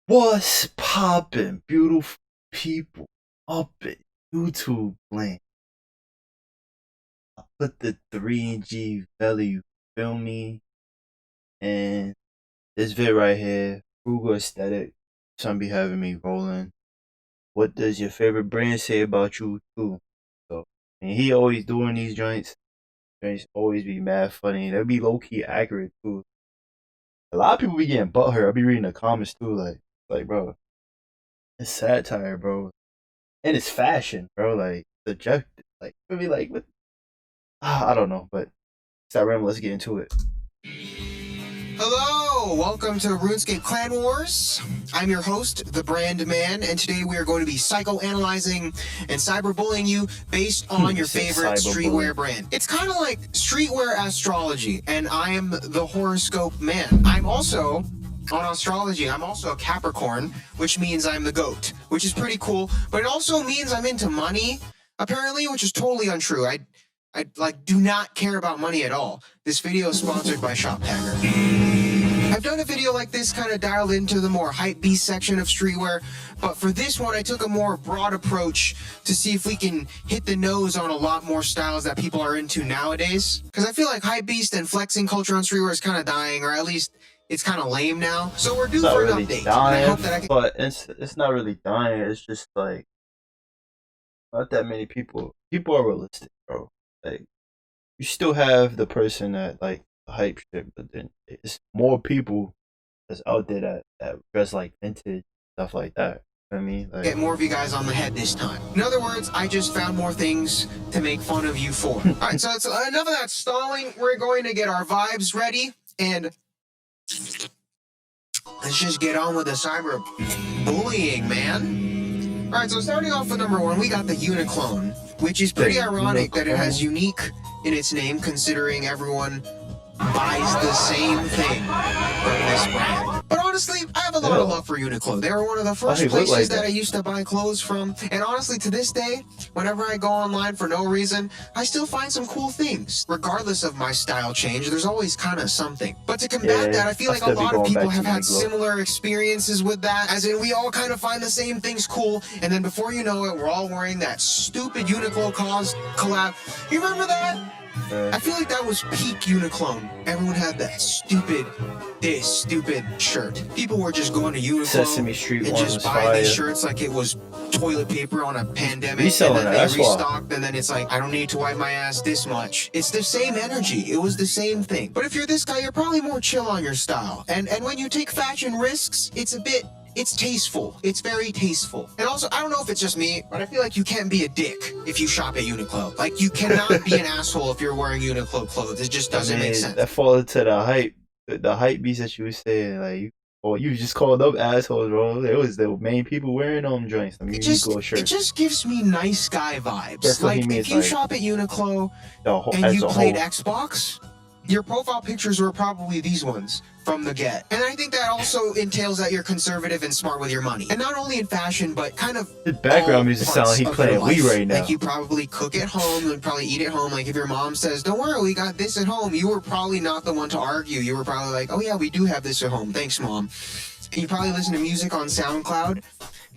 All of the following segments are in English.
What's poppin', beautiful people up in YouTube land? I put the 3G value, feel me? And this vid right here, Frugal aesthetic, some be having me rolling. What does your favorite brand say about you too? So, and he always doing these joints. Joints always be mad funny. They'll be low key accurate too. A lot of people be getting butthurt. I'll be reading the comments too, like bro, it's satire, bro. And it's fashion, bro. Like subjective, like maybe like what? I don't know, but stop rambling. Let's get into it. Hello, welcome to RuneScape Clan Wars. I'm your host, the Brand Man, and today we are going to be psychoanalyzing and cyberbullying you based on your favorite streetwear brand. It's kind of like streetwear astrology, and I am the horoscope man. I'm also on astrology, I'm also a Capricorn, which means I'm the goat, which is pretty cool, but it also means I'm into money, apparently, which is totally untrue. I do not care about money at all. This video is sponsored by ShopTagger. I've done a video like this kind of dialed into the more hypebeast section of streetwear, but for this one I took a more broad approach to see if we can hit the nose on a lot more styles that people are into nowadays. Because I feel like hypebeast and flexing culture on streetwear is kind of dying, or at least it's kind of lame now. So we're due for an update. Dying, I hope that but it's not really dying. It's just like not that many people. People are realistic, bro. Like you still have the person that like hype shit, but then it's more people that's out there that dress like vintage stuff like that. You know what I mean, like, get more of you guys on the head this time. In other words, I just found more things to make fun of you for. All right, so it's enough of that stalling. We're going to get our vibes ready and let's just get on with the cyber bullying, man. All right, so starting off with number one, we got the Uniclone, which is pretty ironic that it has unique in its name, considering everyone buys the same thing from this brand. But honestly, I have a lot of love for Uniqlo. They were one of the first places that I used to buy clothes from. And honestly, to this day, whenever I go online for no reason, I still find some cool things. Regardless of my style change, there's always kind of something. But to combat that, I feel like a lot of people have had similar experiences with that. As in, we all kind of find the same things cool. And then before you know it, we're all wearing that stupid Uniqlo collab. You remember that? I feel like that was peak Uniclone. Everyone had that stupid shirt. People were just going to Uniqlo Sesame Street and just buying these shirts like it was toilet paper on a pandemic. Reselling and then they restocked, and then it's like, I don't need to wipe my ass this much. It's the same energy. It was the same thing. But if you're this guy, you're probably more chill on your style. And when you take fashion risks, it's tasteful. It's very tasteful. And also, I don't know if it's just me, but I feel like you can't be a dick if you shop at Uniqlo. Like, you cannot be an asshole if you're wearing Uniqlo clothes. It just doesn't make sense. That falls into the hype beast that you were saying. Like, you just called up assholes, bro. It was the main people wearing them joints. I mean, it just gives me nice guy vibes. Like, if you shop at Uniqlo and you played Xbox, your profile pictures were probably these ones from the get. And I think that also entails that you're conservative and smart with your money. And not only in fashion, but kind of the background music sound like he playing Wii right now. Like, you probably cook at home and probably eat at home. Like, if your mom says, don't worry, we got this at home, you were probably not the one to argue. You were probably like, oh yeah, we do have this at home. Thanks, Mom. And you probably listen to music on SoundCloud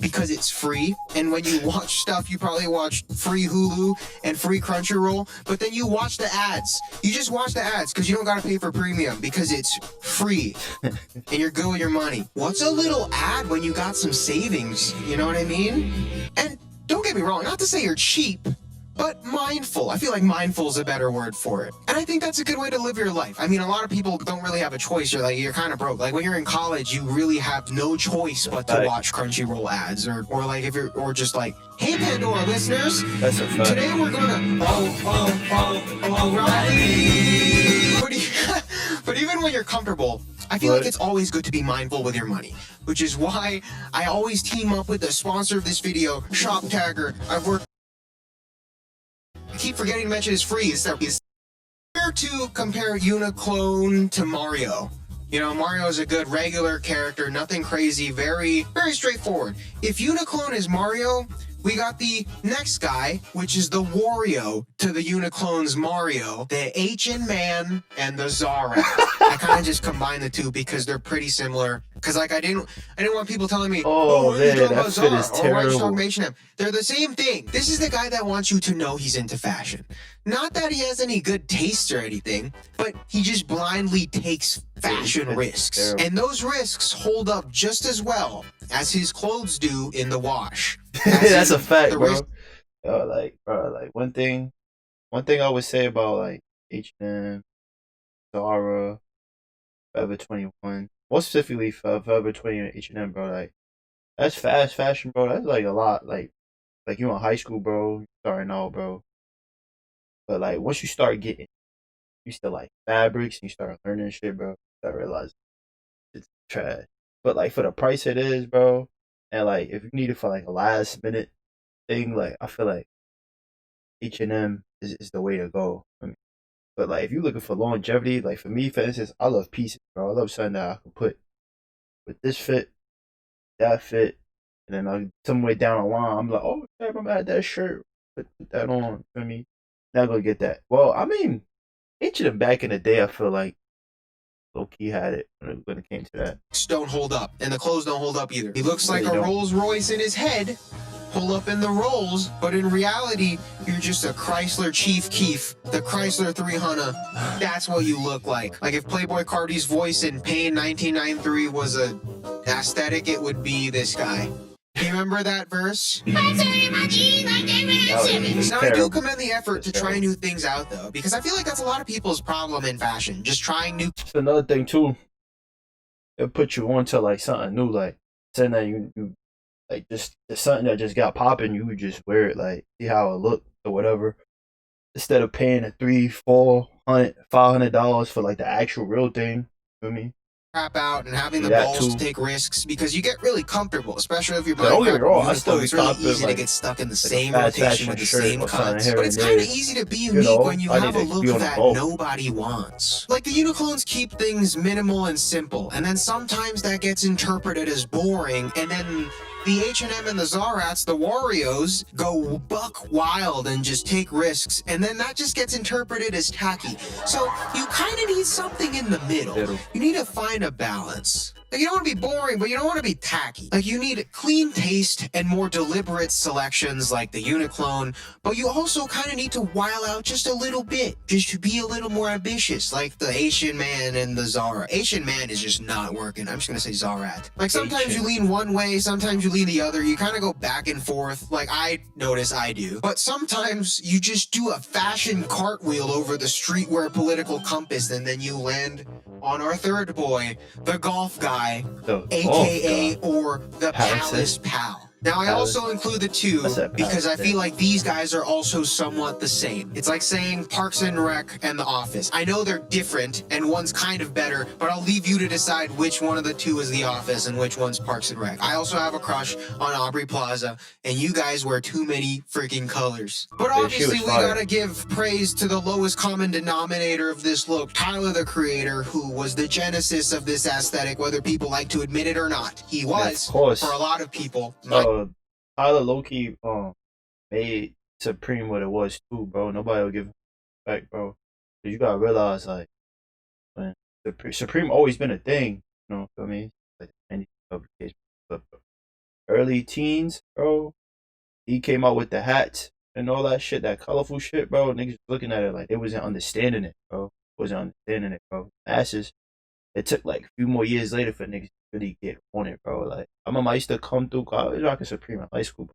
because it's free, and when you watch stuff, you probably watch free Hulu and free Crunchyroll, but then you watch the ads. You just watch the ads because you don't gotta pay for premium because it's free, and you're good with your money. What's a little ad when you got some savings? You know what I mean? And don't get me wrong, not to say you're cheap, but mindful. I feel like mindful is a better word for it. And I think that's a good way to live your life. I mean, a lot of people don't really have a choice. You're kind of broke. Like, when you're in college, you really have no choice but to watch Crunchyroll ads, or like if you're, or just like, hey Pandora listeners, that's a fact. Today we're gonna but even when you're comfortable, I feel like it's always good to be mindful with your money, which is why I always team up with the sponsor of this video, ShopTagger. I keep forgetting to mention it's free. It's fair to compare Uniclone to Mario. You know, Mario is a good regular character, nothing crazy, very, very straightforward. If Uniclone is Mario, we got the next guy, which is the Wario to the Uniclone's Mario, the Asian man and the Zara. I kind of just combined the two because they're pretty similar. Because like I didn't want people telling me, oh man, that fit Zara, is or why you talking terrible. about H&M. They're the same thing. This is the guy that wants you to know he's into fashion. Not that he has any good taste or anything, but he just blindly takes fashion risks. And those risks hold up just as well as his clothes do in the wash. That's a fact, bro. Like one thing I would say about like H&M, Zara, Forever 21, more specifically for Forever 21 and H&M, bro. Like that's fast fashion, bro. That's like a lot. Like you in high school, bro. You starting out, bro. But like once you start getting used to like fabrics and you start learning shit, bro, you start realizing it's trash. But like for the price it is, bro, and like if you need it for like a last minute thing, like I feel like H&M is the way to go. I mean, but like if you're looking for longevity, like for me, for instance, I love pieces, bro. I love something that I can put with this fit, that fit, and then I some way down the line, I'm like, oh, I'm gonna add that shirt, put that on. For me, not gonna get that. Well, I mean, H&M back in the day, I feel like low key had it when it came to that. Don't hold up, and the clothes don't hold up either. He looks like They a don't. Rolls Royce in his head, pull up in the Rolls, but in reality, you're just a Chrysler Chief Keef, the Chrysler 300. That's what you look like. Like if Playboy Cardi's voice in Pain 1993 was a aesthetic, it would be this guy. You remember that verse? Now I do commend the effort to try new things out though, because I feel like that's a lot of people's problem in fashion, just trying new. It's another thing too. It put you onto like something new, like something that you like just something that just got popping. You would just wear it, like see how it looked or whatever. Instead of paying a $300, $400, $500 for like the actual real thing. You know what I mean? Crap out and having the That balls too. to take risks because you get really comfortable, especially if you're But don't buying get me wrong, I Uniqlo. still be It's really confident, easy to like- get stuck in the like a same fast rotation fashion with the shirt same or something cuts. here But it's and kind of there. easy to be You unique know, when you I have a need to look be on a that boat. nobody wants. Like the Uniclones keep things minimal and simple, and then sometimes that gets interpreted as boring, and then the H&M and the Zarats, the Warios, go buck wild and just take risks, and then that just gets interpreted as tacky. So you kind of need something in the middle. You need to find a balance. Like you don't want to be boring, but you don't want to be tacky. Like you need clean taste and more deliberate selections like the Uniclone, but you also kind of need to while out just a little bit, just to be a little more ambitious, like the Asian man and the Zara. Asian man is just not working. I'm just gonna say Zarat. Like sometimes you lean one way, sometimes you lean the other. You kind of go back and forth. Like I notice I do. But sometimes you just do a fashion cartwheel over the streetwear political compass, and then you land on our third boy, the golf guy, aka or the Palace Pal. Now I also include the two because I feel like these guys are also somewhat the same. It's like saying Parks and Rec and The Office. I know they're different and one's kind of better, but I'll leave you to decide which one of the two is The Office and which one's Parks and Rec. I also have a crush on Aubrey Plaza, and you guys wear too many freaking colors. But obviously we gotta give praise to the lowest common denominator of this look, Tyler the Creator, who was the genesis of this aesthetic, whether people like to admit it or not. He was, for a lot of people. Tyler low-key made Supreme what it was too, bro. Nobody will give him back, bro. You gotta realize, like, when Supreme always been a thing, you know what I mean? Like any publication, but early teens, bro. He came out with the hats and all that shit, that colorful shit, bro. Niggas looking at it like they wasn't understanding it, bro. Wasn't understanding it, bro. Masses. It took like a few more years later for niggas to really get on it, bro. Like I remember I used to come through college, rocking Supreme in high school.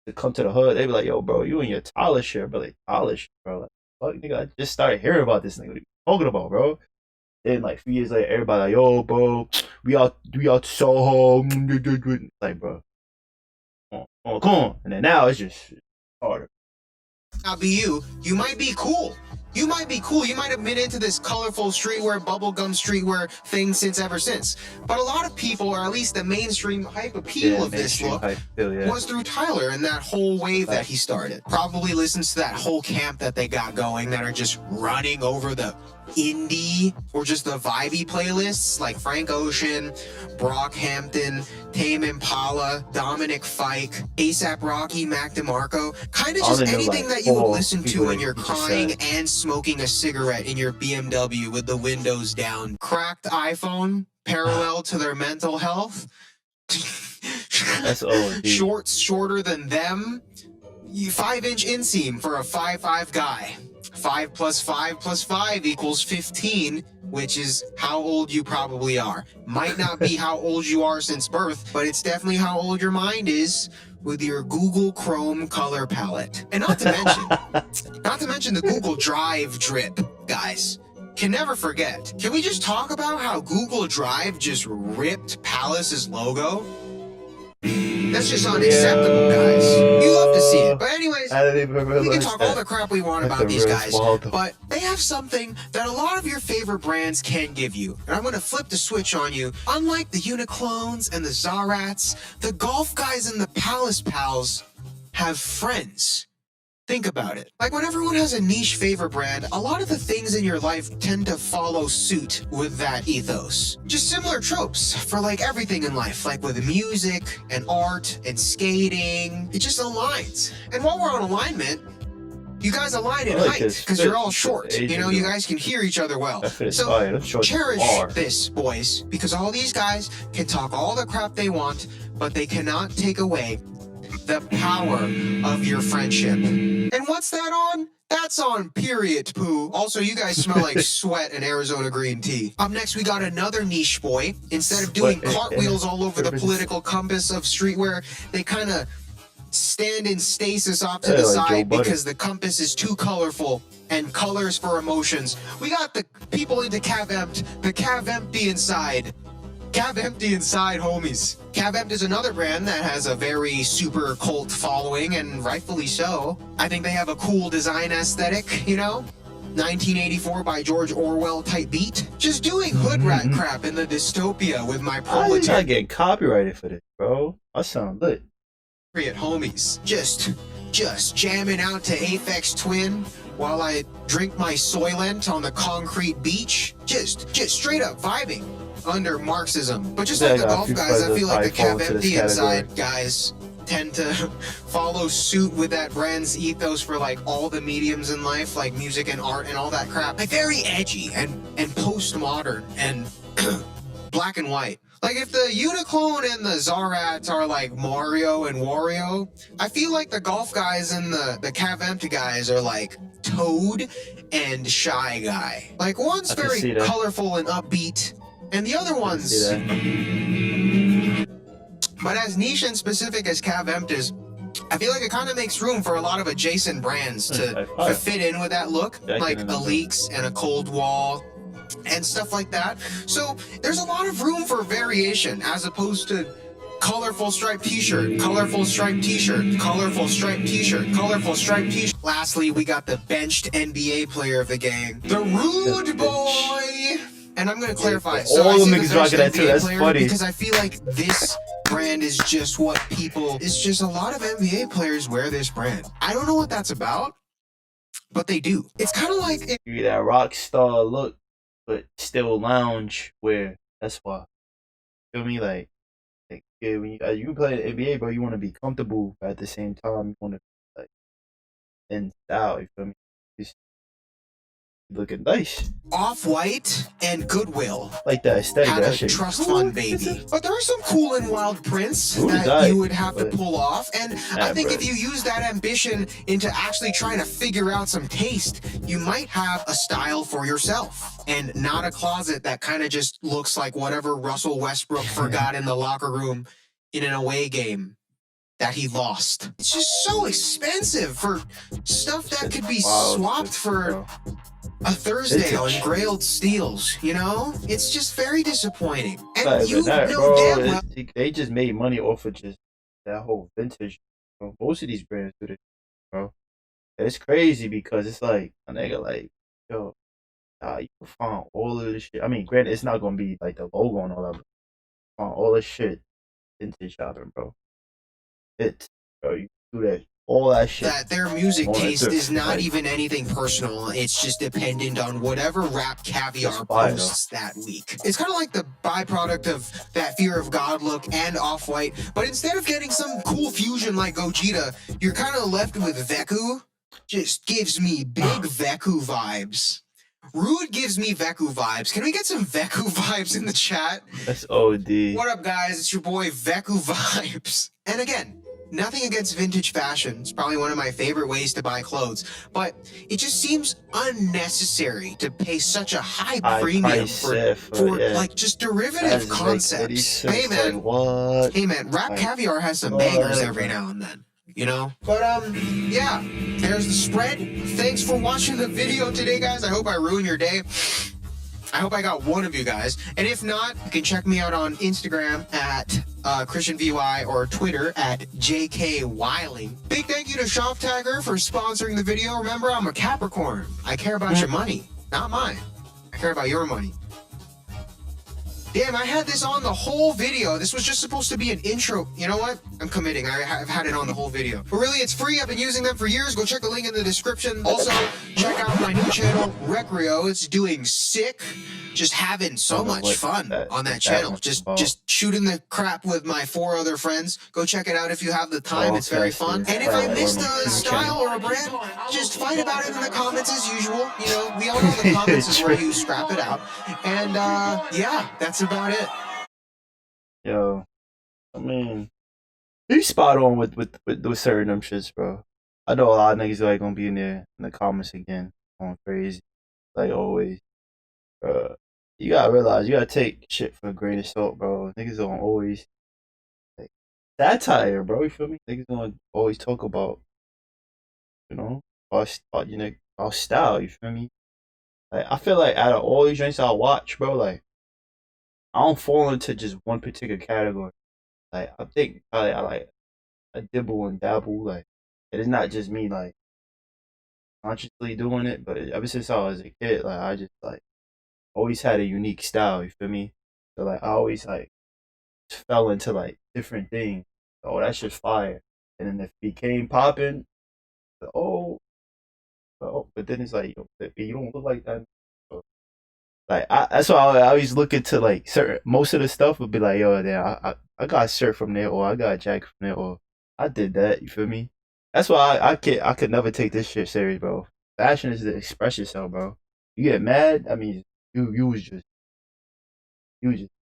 To come to the hood, they be like, "Yo, bro, you and your Tyler shit, bro. Like Tyler shit, bro. Like, fuck, nigga, I just started hearing about this nigga. What are you talking about, bro?" Then like a few years later, everybody like, "Yo, bro, we out Soho." Like, bro, come on. And then now it's just harder. Not be you. You might be cool. You might be cool. You might have been into this colorful streetwear, bubblegum streetwear thing ever since. But a lot of people, or at least the mainstream hype appeal of this look, was through Tyler and that whole wave that he started. Probably listens to that whole camp that they got going that are just running over the indie or just the vibey playlists like Frank Ocean, Brockhampton, Tame Impala, Dominic Fike, ASAP Rocky, Mac DeMarco, kind of I just only know anything like that you would 4 listen to people when that you're you just crying said. and smoking a cigarette in your BMW with the windows down. Cracked iPhone, parallel to their mental health. That's OD. Shorts shorter than them. 5-inch inseam for a 5'5" guy. 5 plus 5 plus 5 equals 15, which is how old you probably are. Might not be how old you are since birth, but it's definitely how old your mind is with your Google Chrome color palette. And not to mention the Google Drive drip, guys. Can never forget. Can we just talk about how Google Drive just ripped Palace's logo? That's just unacceptable, guys. You love to see it. But anyways, we can talk all the crap we want about these guys, but they have something that a lot of your favorite brands can give you. And I'm going to flip the switch on you. Unlike the Uniclones and the Zarats, the golf guys and the Palace Pals have friends. Think about it. Like when everyone has a niche favorite brand, a lot of the things in your life tend to follow suit with that ethos. Just similar tropes for like everything in life, like with music and art and skating. It just aligns. And while we're on alignment, you guys align in height because you're all short. You know, you guys can hear each other well. So cherish this, boys, because all these guys can talk all the crap they want, but they cannot take away the power of your friendship. And what's that on? That's on period poo. Also, you guys smell like sweat and Arizona green tea. Up next, we got another niche boy. Instead of doing cartwheels all over the political compass of streetwear, they kind of stand in stasis off to the side because the compass is too colorful and colors for emotions. We got the people into Cav Empt, the Cav Empty inside. Cav Empty inside, homies. Cav Empt is another brand that has a very super cult following, and rightfully so. I think they have a cool design aesthetic, you know? 1984 by George Orwell type beat. Just doing hood rat crap in the dystopia with my proletariat. I get copyrighted for this, bro. I sound lit. Homies. Just jamming out to Aphex Twin while I drink my Soylent on the concrete beach. Just straight up vibing under Marxism. But just like the golf guys, I feel like the Cav Empty inside guys tend to follow suit with that brand's ethos for like all the mediums in life, like music and art and all that crap. Like very edgy and postmodern and black and white. Like if the Uniclone and the Zarats are like Mario and Wario, I feel like the golf guys and the Cav Empty guys are like Toad and Shy Guy. Like one's very colorful and upbeat, and the other one's... But as niche and specific as Cav Empt is, I feel like it kind of makes room for a lot of adjacent brands to fit in with that look, like a Leaks and a Cold Wall and stuff like that. So there's a lot of room for variation as opposed to colorful striped t-shirt, colorful striped t-shirt, colorful striped t-shirt, colorful striped t-shirt. Lastly, we got the benched NBA player of the gang, the Rude Boy. And I'm going to clarify. So all the niggas rocking that too. That's funny. Because I feel like this brand is just what people... It's just a lot of NBA players wear this brand. I don't know what that's about, but they do. It's kind of like... that rock star look, but still lounge wear. That's why. Feel me? Like yeah, when you can play the NBA, bro, you want to be comfortable, but at the same time, you want to be like in style. You feel me? Just looking nice. Off-White and Goodwill. Like that aesthetic. Had that a shit. trust fund baby. But there are some cool and wild prints that you would have to pull off. And I think if you use that ambition into actually trying to figure out some taste, you might have a style for yourself. And not a closet that kind of just looks like whatever Russell Westbrook forgot in the locker room in an away game that he lost. It's just so expensive for stuff that could be swapped for a Thursday on Grailed Steels, you know? It's just very disappointing. And you know damn well... They just made money off of just that whole vintage. You know, most of these brands do this, bro. It's crazy because it's like, a nigga like, yo, you can find all of this shit. I mean, granted, it's not going to be like the logo and all that, but find all this shit vintage shopping, bro. Bro, you do that all that shit. That their music taste is not like, even anything personal. It's just dependent on whatever Rap Caviar posts that week. It's kind of like the byproduct of that Fear of God look and Off-White, but instead of getting some cool fusion like Gogeta, you're kind of left with Veku. Just gives me big Veku vibes. Rude gives me Veku vibes. Can we get some Veku vibes in the chat? That's OD. What up, guys? It's your boy Veku Vibes. And again, nothing against vintage fashion. It's probably one of my favorite ways to buy clothes, but it just seems unnecessary to pay such a high premium for like just derivative concepts. Like hey man, what? Hey man, Rap Caviar has some bangers every now and then. You know? But, yeah, there's the spread. Thanks for watching the video today, guys. I hope I ruined your day. I hope I got one of you guys. And if not, you can check me out on Instagram at ChristianVY or Twitter at JKWiley. Big thank you to Shop Tagger for sponsoring the video. Remember, I'm a Capricorn. I care about your money, not mine. I care about your money. Damn, I had this on the whole video. This was just supposed to be an intro. You know what? I'm committing. I've had it on the whole video. But really, it's free. I've been using them for years. Go check the link in the description. Also, check out my new channel, Recreo. It's doing sick. Just having so much fun on that channel. Just shooting the crap with my 4 other friends. Go check it out if you have the time. It's very fun. And if I missed a style or a brand, just fight about it in the comments as usual. You know, we all know the comments is where you scrap it out. And yeah, that's about it. Yo, I mean, you spot on with certain them shits, bro. I know a lot of niggas like gonna be in there in the comments again, going crazy, like always. You gotta realize you gotta take shit for a grain of salt, bro. Niggas don't always like satire, bro. You feel me? Niggas don't always talk about, you know, about you know, our style. You feel me? Like I feel like out of all these drinks I watch, bro, like I don't fall into just one particular category. Like I think I dibble and dabble. Like it is not just me like consciously doing it, but ever since I was a kid, like I just like always had a unique style. You feel me? So like I always like fell into like different things. Oh, that's just fire. And then if it became popping, oh, but then it's like you don't look like that. So, like that's why I always look into like certain most of the stuff would be like, yo, damn, I got a shirt from there, or I got a jacket from there, or I did that. You feel me? That's why I could never take this shit serious, bro. Fashion is to express yourself, bro. You get mad, I mean, you was just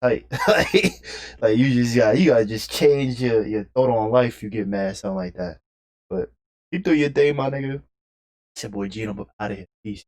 tight. like you gotta just change your thought on life. You get mad, something like that. But you do your thing, my nigga. It's your boy Gino, out of here. Peace.